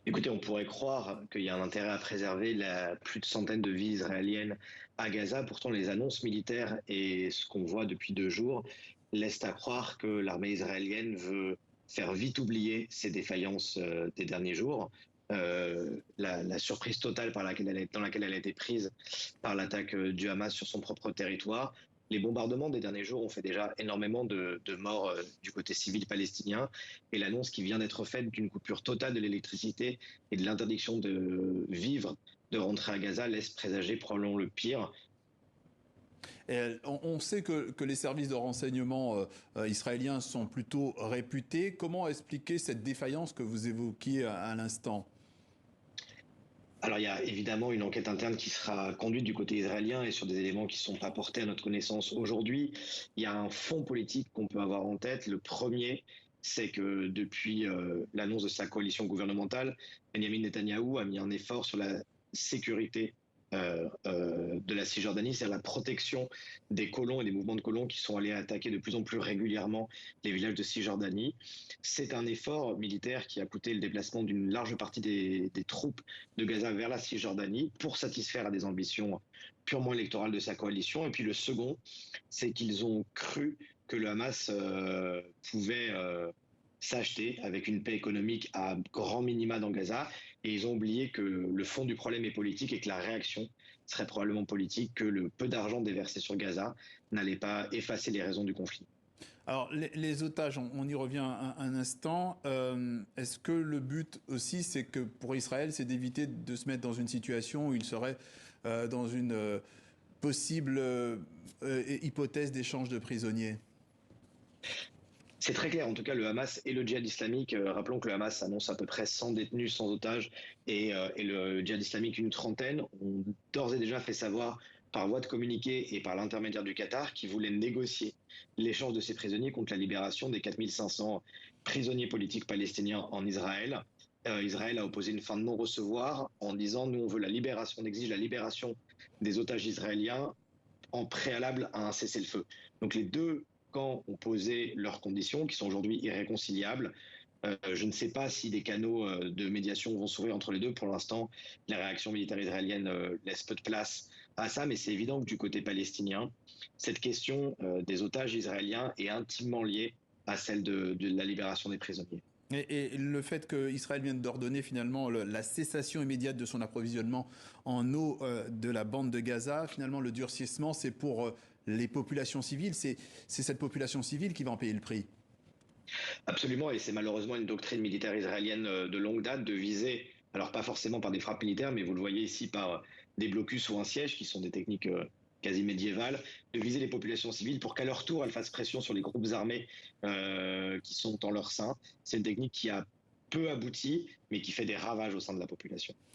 Écoutez, on pourrait croire qu'il y a un intérêt à préserver la plus de centaines de vies israéliennes à Gaza. Pourtant, les annonces militaires et ce qu'on voit depuis 2 jours laissent à croire que l'armée israélienne veut faire vite oublier ces défaillances des derniers jours. La surprise totale dans laquelle elle a été prise par l'attaque du Hamas sur son propre territoire. Les bombardements des derniers jours ont fait déjà énormément de morts du côté civil palestinien, et l'annonce qui vient d'être faite d'une coupure totale de l'électricité et de l'interdiction de vivre, de rentrer à Gaza, laisse présager probablement le pire. Et on sait que les services de renseignement israéliens sont plutôt réputés. Comment expliquer cette défaillance que vous évoquiez à l'instant? Alors il y a évidemment une enquête interne qui sera conduite du côté israélien et sur des éléments qui sont apportés à notre connaissance aujourd'hui. Il y a un fond politique qu'on peut avoir en tête. Le premier, c'est que depuis l'annonce de sa coalition gouvernementale, Benjamin Netanyahou a mis un effort sur la sécurité de la Cisjordanie, c'est-à-dire la protection des colons et des mouvements de colons qui sont allés attaquer de plus en plus régulièrement les villages de Cisjordanie. C'est un effort militaire qui a coûté le déplacement d'une large partie des troupes de Gaza vers la Cisjordanie pour satisfaire à des ambitions purement électorales de sa coalition. Et puis le second, c'est qu'ils ont cru que le Hamas pouvait s'acheter avec une paix économique à grand minima dans Gaza. Et ils ont oublié que le fond du problème est politique et que la réaction serait probablement politique, que le peu d'argent déversé sur Gaza n'allait pas effacer les raisons du conflit. Alors, les otages, on y revient un instant. Est-ce que le but aussi, c'est que pour Israël, c'est d'éviter de se mettre dans une situation où il serait dans une possible hypothèse d'échange de prisonniers? C'est très clair, en tout cas, le Hamas et le djihad islamique. Rappelons que le Hamas annonce à peu près 100 détenus, 100 otages, et le djihad islamique une trentaine, ont d'ores et déjà fait savoir par voie de communiqué et par l'intermédiaire du Qatar qu'ils voulaient négocier l'échange de ces prisonniers contre la libération des 4500 prisonniers politiques palestiniens en Israël. Israël a opposé une fin de non-recevoir en disant nous on veut la libération, on exige la libération des otages israéliens en préalable à un cessez-le-feu. Donc les deux camps ont posé leurs conditions qui sont aujourd'hui irréconciliables. Je ne sais pas si des canaux de médiation vont s'ouvrir entre les deux. Pour l'instant, la réaction militaire israélienne laisse peu de place à ça, mais c'est évident que du côté palestinien, cette question des otages israéliens est intimement liée à celle de la libération des prisonniers. Et le fait qu'Israël vienne d'ordonner finalement la cessation immédiate de son approvisionnement en eau de la bande de Gaza, finalement le durcissement, c'est pour les populations civiles. C'est cette population civile qui va en payer le prix. Absolument, et c'est malheureusement une doctrine militaire israélienne de longue date de viser, alors pas forcément par des frappes militaires, mais vous le voyez ici par des blocus ou un siège, qui sont des techniques quasi médiévales, de viser les populations civiles pour qu'à leur tour, elles fassent pression sur les groupes armés qui sont en leur sein. C'est une technique qui a peu abouti, mais qui fait des ravages au sein de la population.